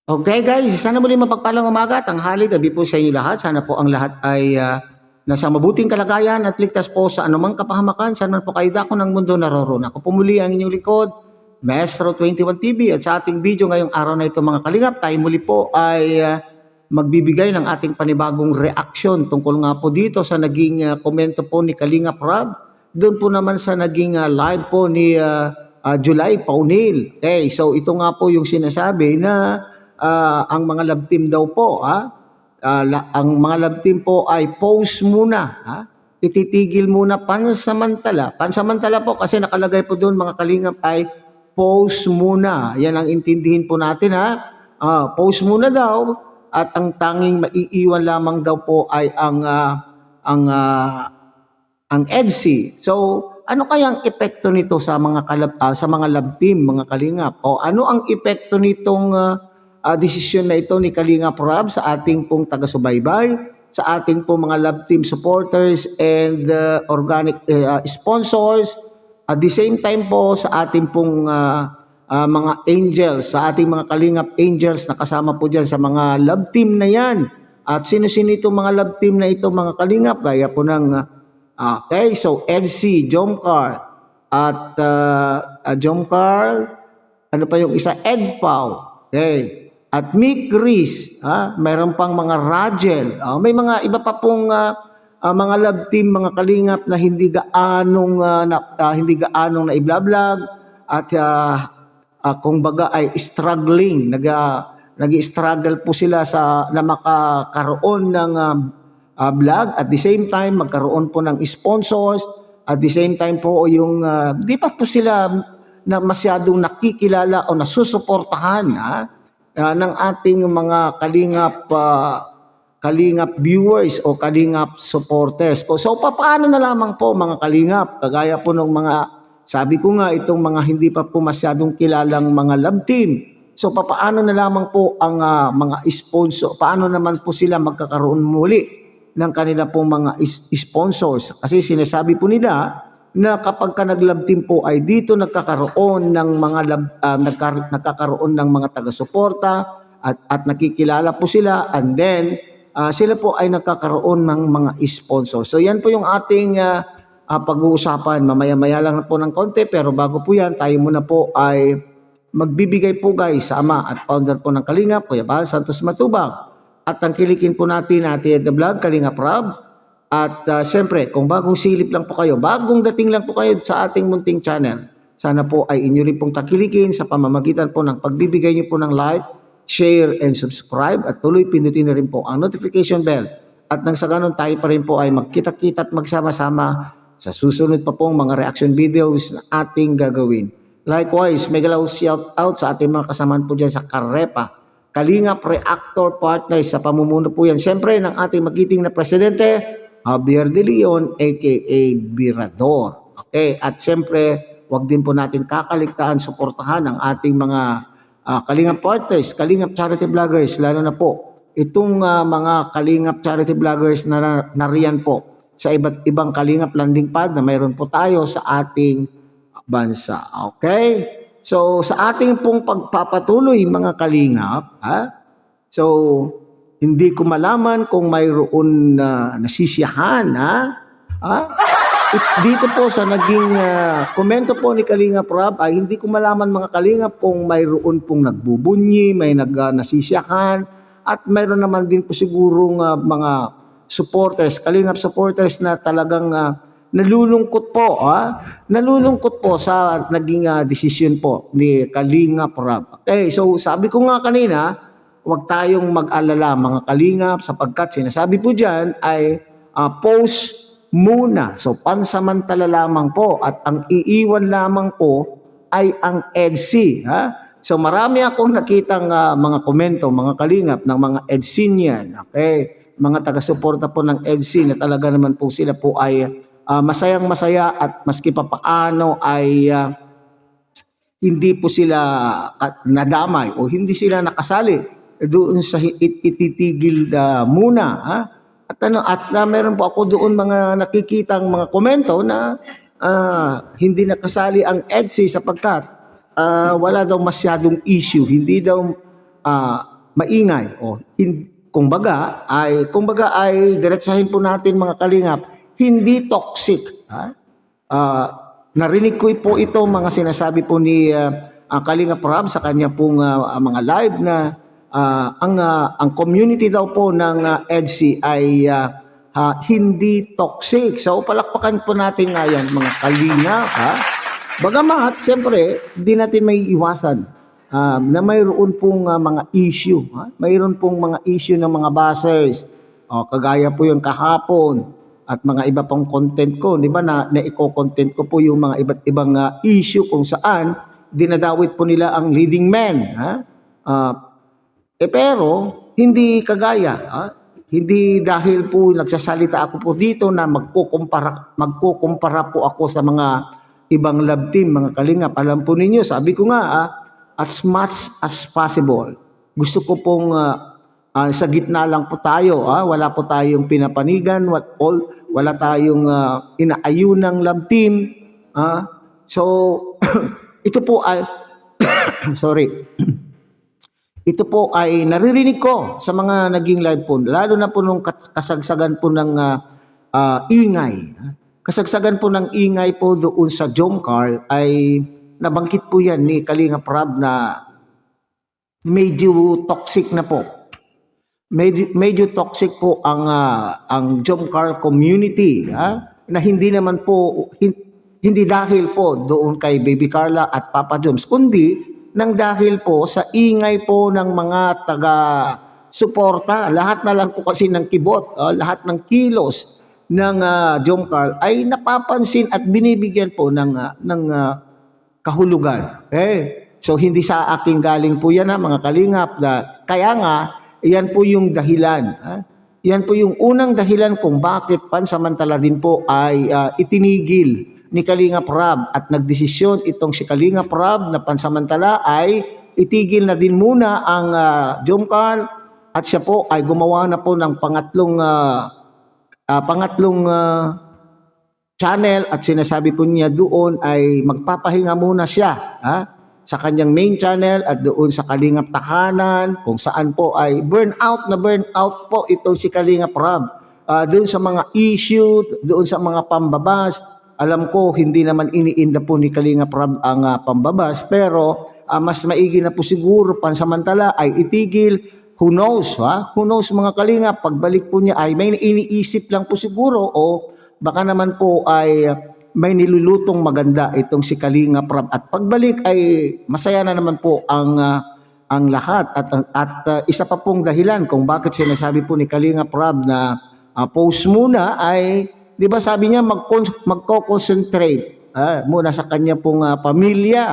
Okay guys, sana muli mapagpalang umaga, tanghali, gabi po sa inyo lahat. Sana po ang lahat ay nasa mabuting kalagayan at ligtas po sa anumang kapahamakan. Sana po kayo dako ng mundo naroroon. Ako po muli ang inyong lingkod, Maestro 21 TV, at sa ating video ngayong araw na ito mga kalingap, tayo muli po ay magbibigay ng ating panibagong reaksyon tungkol nga po dito sa naging komento po ni Kalingap Rob. Doon po naman sa naging live po ni July Paunil. Okay, so ito nga po yung sinasabi na ang mga love team daw po, ang mga love team po ay pause muna, ititigil muna pansamantala. Pansamantala po kasi nakalagay po doon mga kalingap ay pause muna. Yan ang intindihin po natin pause muna daw at ang tanging maiiwan lamang daw po ay ang EDSI. So ano kayang epekto nito sa mga sa mga love team, mga kalingap? O ano ang epekto nitong desisyon na ito ni Kalingap Rob sa ating pong taga-subaybay, sa ating pong mga love team supporters and organic sponsors, at the same time po sa ating pong mga angels, sa ating mga Kalingap angels na kasama po dyan sa mga love team na yan. At sino-sino itong mga love team na ito mga kalingap? Gaya po ng okay, so LC, Jomcar, at Jomcar, ano pa yung isa? Ed Pau, okay, at Mick Reese, mayroon pang mga Rajel, may mga iba pa pong mga love team, mga kalingap na hindi gaanong na iblablog at kung baga ay struggling, nag-struggle po sila na makakaroon ng vlog, at the same time magkaroon po ng sponsors, at the same time po yung di pa po sila na masyadong nakikilala o nasusuportahan ng ating mga kalingap viewers o kalingap supporters. So paano na lamang po mga kalingap, kagaya po ng mga sabi ko nga itong mga hindi pa po masyadong kilalang mga love team. So paano na lamang po ang mga sponsor, paano naman po sila magkakaroon muli ng kanila pong mga sponsors? Kasi sinasabi po nila na kapag ka nag-love team po ay dito nagkakaroon ng mga nagkakaroon ng mga taga-suporta at nakikilala po sila, and then sila po ay nagkakaroon ng mga sponsors. So yan po yung ating pag-uusapan. Mamaya-maya lang po ng konti, pero bago po yan, tayo muna po ay magbibigay po guys sa ama at founder po ng Kalingap, Kuya Bal Santos Matubang. At tangkilikin po natin the vlog, Kalingap Rob. At siyempre, kung bagong silip lang po kayo, bagong dating lang po kayo sa ating munting channel, sana po ay inyo rin pong takilikin sa pamamagitan po ng pagbibigay niyo po ng like, share, and subscribe. At tuloy pindutin na rin po ang notification bell. At nang sa ganun tayo pa rin po ay magkita-kita at magsama-sama sa susunod pa pong mga reaction videos na ating gagawin. Likewise, mega shout out sa ating mga kasamaan po dyan sa Karepa, Kalingap Reactor Partners, sa pamumuno po yan siyempre ng ating magiting na presidente, Javier De Leon aka Birador. Okay, at siyempre wag din po natin kakaligtaan suportahan ang ating mga Kalingap partners, Kalingap charity vloggers, lalo na po itong mga Kalingap charity vloggers na nariyan po sa iba't ibang Kalingap landing pad na mayroon po tayo sa ating bansa. Okay? So sa ating pong pagpapatuloy mga Kalingap, so hindi ko malaman kung mayroon nasisiyahan, dito po sa naging komento po ni Kalingap Rob ay hindi ko malaman mga Kalingap kung mayroon pong nagbubunyi, may nasisiyahan, at mayroon naman din po sigurong mga supporters, Kalingap supporters na talagang nalulungkot po, nalulungkot po sa naging desisyon po ni Kalingap Rob. Okay, so sabi ko nga kanina, huwag tayong mag-alala mga Kalingap, sapagkat sinasabi po dyan ay pause muna. So pansamantala lamang po, at ang iiwan lamang po ay ang EDSI. So marami akong nakitang mga komento mga Kalingap ng mga EDSInian, okay? Mga taga-suporta po ng EDSI na talaga naman po sila po ay masayang masaya, at maski pa paano ay hindi po sila nadamay o hindi sila nakasali doon sa ititigil muna. At meron po ako doon mga nakikitang mga komento na hindi nakasali ang EDSI sapagkat wala daw masyadong issue, hindi daw maingay o kumbaga ay diretsahin po natin mga kalingap, hindi toxic. Narinig ko po ito mga sinasabi po ni Kalingap Rob sa kanya pong mga live na ang community daw po ng EDSI ay hindi toxic. So palakpakan po natin ngayon mga kalingap. Bagamat siyempre hindi natin may iwasan na mayroon pong mga issue. Mayroon pong mga issue ng mga buzzers. Kagaya po yung kahapon at mga iba pang content ko, di ba na i-content ko po yung mga iba't ibang issue kung saan dinadawit po nila ang leading men. Pero hindi kagaya, hindi dahil po nagsasalita ako po dito na magkukumpara po ako sa mga ibang love team, mga kalingap. Alam po ninyo, sabi ko nga, as much as possible, gusto ko pong sa gitna lang po tayo, wala po tayong pinapanigan, wala tayong inaayunang love team. So, ito po ay, sorry, ito po ay naririnig ko sa mga naging live po, lalo na po nung kasagsagan po ng ingay. Kasagsagan po ng ingay po doon sa Jomcar ay nabanggit po yan ni Kalingap Rob na medyo toxic na po. Medyo toxic po ang Jomcar community, na hindi naman po hindi dahil po doon kay Baby Carla at Papa Joms, kundi nang dahil po sa ingay po ng mga taga-suporta. Lahat na lang po kasi ng kibot, lahat ng kilos ng Jomcar ay napapansin at binibigyan po ng kahulugan. So hindi sa aking galing po yan mga kalingap, kaya nga yan po yung dahilan. Yan po yung unang dahilan kung bakit pansamantala din po ay itinigil ni Kalingap Rob at nagdesisyon itong si Kalingap Rob na pansamantala ay itigil na din muna ang Jomcar at siya po ay gumawa na po ng pangatlong channel at sinasabi po niya doon ay magpapahinga muna siya sa kanyang main channel at doon sa Kalingap Takanan, kung saan po ay burnout po itong si Kalingap Rob. Doon sa mga issue, doon sa mga pambabas, alam ko hindi naman iniinda po ni Kalingap Rob ang pambabas, pero mas maigi na po siguro pansamantala ay itigil. Who knows, Who knows mga kalingap, pagbalik po niya ay may iniisip lang po siguro o baka naman po ay may nilulutong maganda itong si Kalingap Rob at pagbalik ay masaya na naman po ang lahat at isa pa pong dahilan kung bakit sinasabi po ni Kalingap Rob na post muna ay, di ba sabi niya magko-concentrate muna sa kanya pong pamilya.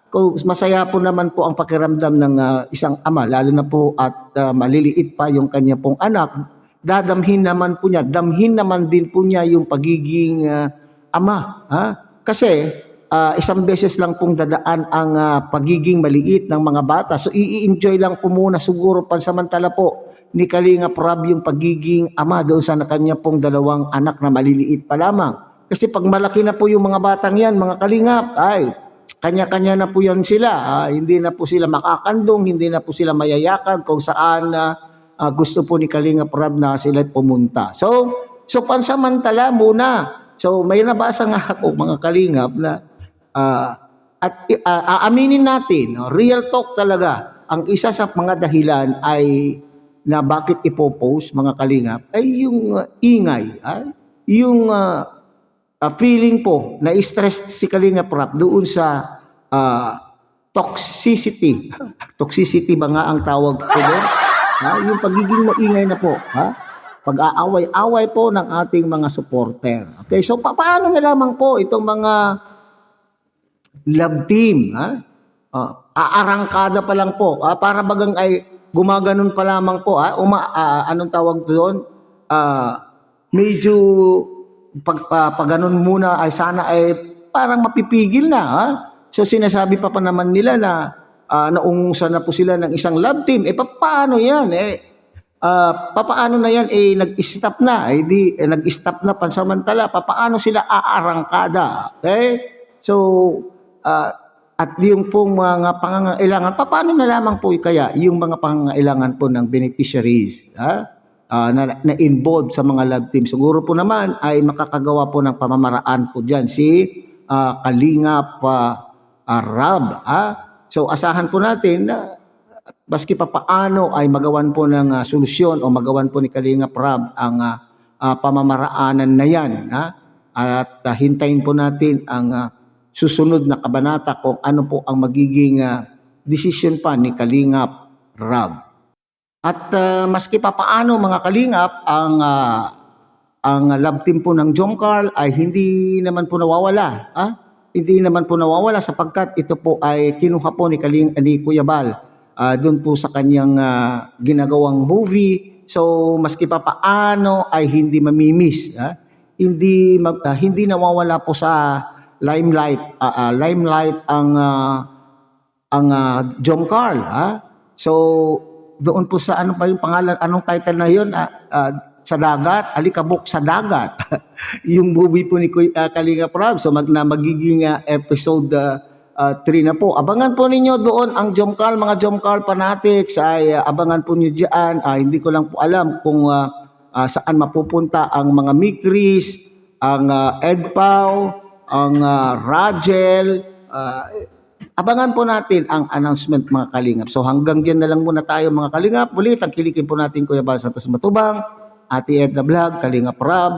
Kung masaya po naman po ang pakiramdam ng isang ama, lalo na po at maliliit pa yung kanya pong anak, damhin naman din po niya yung pagiging ama. Kasi isang beses lang pong dadaan ang pagiging maliit ng mga bata. So i-enjoy lang po muna siguro pansamantala po ni Kalingap Rob yung pagiging ama doon sa kanya pong dalawang anak na maliliit pa lamang. Kasi pag malaki na po yung mga batang yan, mga kalingap, ay kanya-kanya na po yan sila. Hindi na po sila makakandong, hindi na po sila mayayakan kung saan gusto po ni Kalingap Rob na sila pumunta. So pansamantala muna. So may nabasa nga ako mga kalingap na aaminin natin, real talk talaga, ang isa sa mga dahilan ay na bakit ipopost mga kalingap ay yung ingay, yung feeling po na stress si Kalingap Rob doon sa toxicity. Toxicity ba nga ang tawag ko doon? Yung pagiging maingay na po, pag-aaway-away po ng ating mga supporter. Okay, so paano na lamang po itong mga love team? Aarangkada pa lang po. Para bagang ay gumaganon pa lamang po. Anong tawag doon? Medyo pag ganun muna ay sana ay parang mapipigil na. So sinasabi pa naman nila na naungusan na po sila ng isang love team. Paano yan? Papaano na yan nag-stop na, nag-stop na pansamantala, papaano sila aarangkada? Okay? So at yung pong mga pangangailangan, paano na lamang po kaya yung mga pangangailangan po ng beneficiaries na involved sa mga love team? Siguro po naman ay makakagawa po ng pamamaraan po dyan si Kalingap Rab. So asahan po natin na baski pa paano ay magawan po ng solusyon o magawan po ni Kalingap Rab ang pamamaraanan na yan. At hintayin po natin ang susunod na kabanata kung ano po ang magiging decision pa ni Kalingap Rab. At maski pa paano mga Kalingap, ang love team po ng Jomcarl ay hindi naman po nawawala. Hindi naman po nawawala sapagkat ito po ay kinuha po ni Kuya Bal doon po sa kanyang ginagawang movie. So maski pa paano ay hindi mamimiss. Hindi nawawala po sa limelight ang Jomcarl. So doon po sa ano pa yung pangalan, anong title na yun? Sa dagat, Alikabok sa dagat. Yung movie po ni Kalingap Rab. So magiging episode 3 na po. Abangan po ninyo doon ang Jomcarl, mga Jomcarl fanatics ay abangan po niyo diyan. Hindi ko lang po alam kung saan mapupunta ang mga Mikris, ang Ed Pau, ang Rajel. Abangan po natin ang announcement mga Kalingap. So hanggang dyan na lang muna tayo mga Kalingap. Muli, tangkilikin po natin Kuya Bal Santos Matubang, Ate Edna Vlog, Kalingap Rab.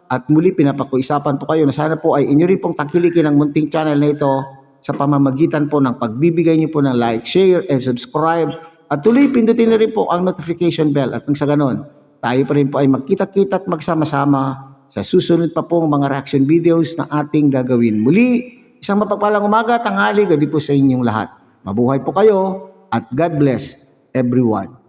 At muli pinapakuisapan po kayo na sana po ay inyo rin pong tangkilikin ang munting channel na ito sa pamamagitan po ng pagbibigay niyo po ng like, share, and subscribe. At tuloy pindutin na rin po ang notification bell. At nang sa ganon, tayo pa rin po ay magkita-kita at magsama-sama sa susunod pa pong mga reaction videos na ating gagawin. Muli, isang mapagpalang umaga, tanghali, gabi po sa inyong lahat. Mabuhay po kayo at God bless everyone.